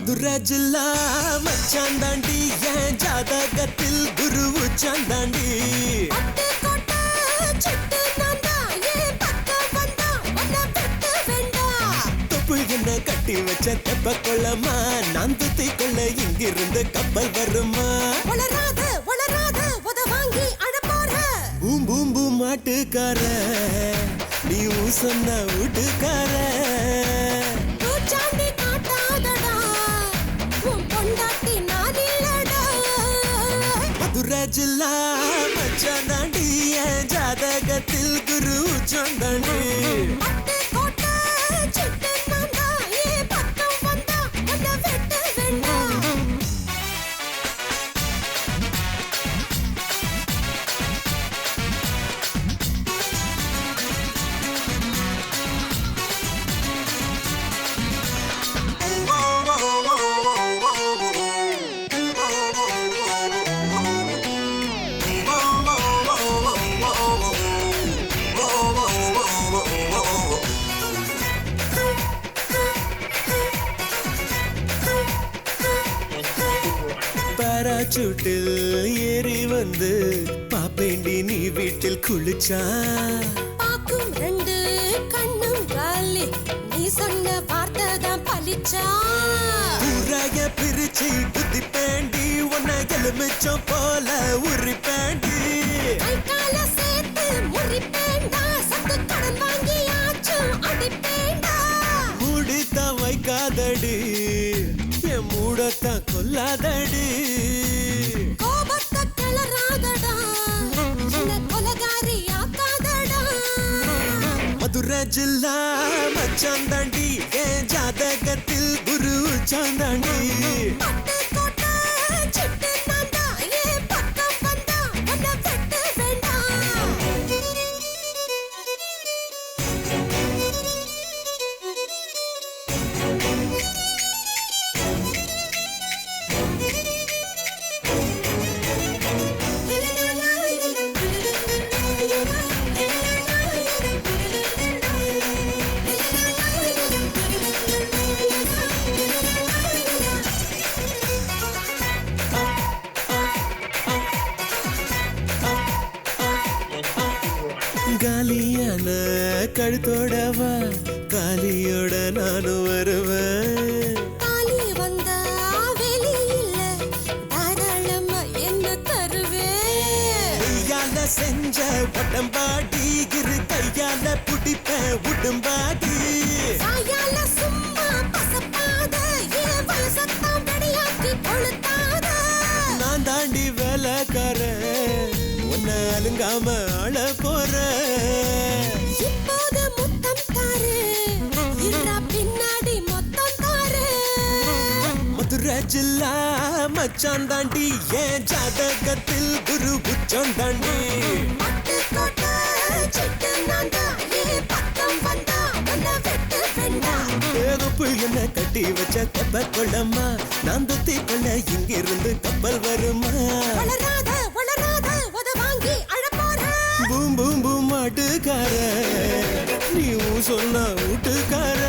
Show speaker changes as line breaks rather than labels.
மதுரை ஜில்லா மச்சான் தாண்டி என் ஜாதகத்தில் குரு உச்சான் தாண்டி தொப்பு என்ன கட்டி வச்ச தெப்ப கொள்ளமா நான் துத்தி கொள்ள இங்கிருந்து கப்பல் வருமா பூம் பூம் பூம் மாட்டுக்கார நீ சொன்ன வீட்டுக்கார மதுரை ஜில்லா மச்சான் தாண்டி என் ஜாதகத்தில் குரு உச்சான் தாண்டி பாராசூட்டில் ஏறி வந்து பாப்பேண்டி நீ வீட்டில் குளிச்சா
பாக்கும் ரெண்டு கண்ணும் காலி நீ சொன்ன வார்த்தை தான் பலிச்சா
ஊராய பிரிச்சு புத்தி பேண்டி உன்னை எலுமிச்சம் போல உரி பேண்டி
கைகால சேர்த்து முறி பேண்டா சத்து கடன் வாங்கியாச்சும் அடி பேண்டா
மூடித்த வைக்காதடி என் மூடத்தான் கொல்லாதடி
கோபத்தை கிளறாதடா என்ன கொலகாரி ஆக்காதடா
மதுரை ஜில்லா மச்சான் தாண்டி என் ஜாதகத்தில் குரு உச்சான் தாண்டி
பட்டு கோட்டை சிட்டு நான்தா ஏன் பக்கம் வந்தா உன்னை வெட்ட வேண்டாம்
காலியான கழுத்தோடவா காலியோட நானும் வருவேன்
காலி வந்தா வெளியில தாராளமா என்ன தருவேன்
கையால செஞ்ச உடம்பாடி இரு கையால புடிப்ப உடம்பாடி
வாயால சும்மா பசப்பாத என் வயசத்தான் வெடியாக்கி கொளுத்தாத
நான் தாண்டி வேலைக்காரன் உன்னை அலுங்காம ஆள போற
இப்போது முத்தம் தாரு இல்லா பின்னாடி மொத்தம் தாரு
மதுரை ஜில்லா மச்சான் தாண்டி என் ஜாதகத்தில் குரு உச்சான் தாண்டி
பட்டு கோட்டை சிட்டு நான்தா ஏன் பக்கம் வந்தா உன்னை வெட்ட வேண்டாம்
ஏகப்பு என்ன கட்டி வச்ச தெப்ப கொள்ளம்மா நான் துத்தி கொள்ள இங்கிருந்து கப்பல் வருமா
வளராத உத வாங்கி அழப்போற
பூம் பூம் பூம் மாட்டுக்கார நீ சொன்ன வீட்டுக்கார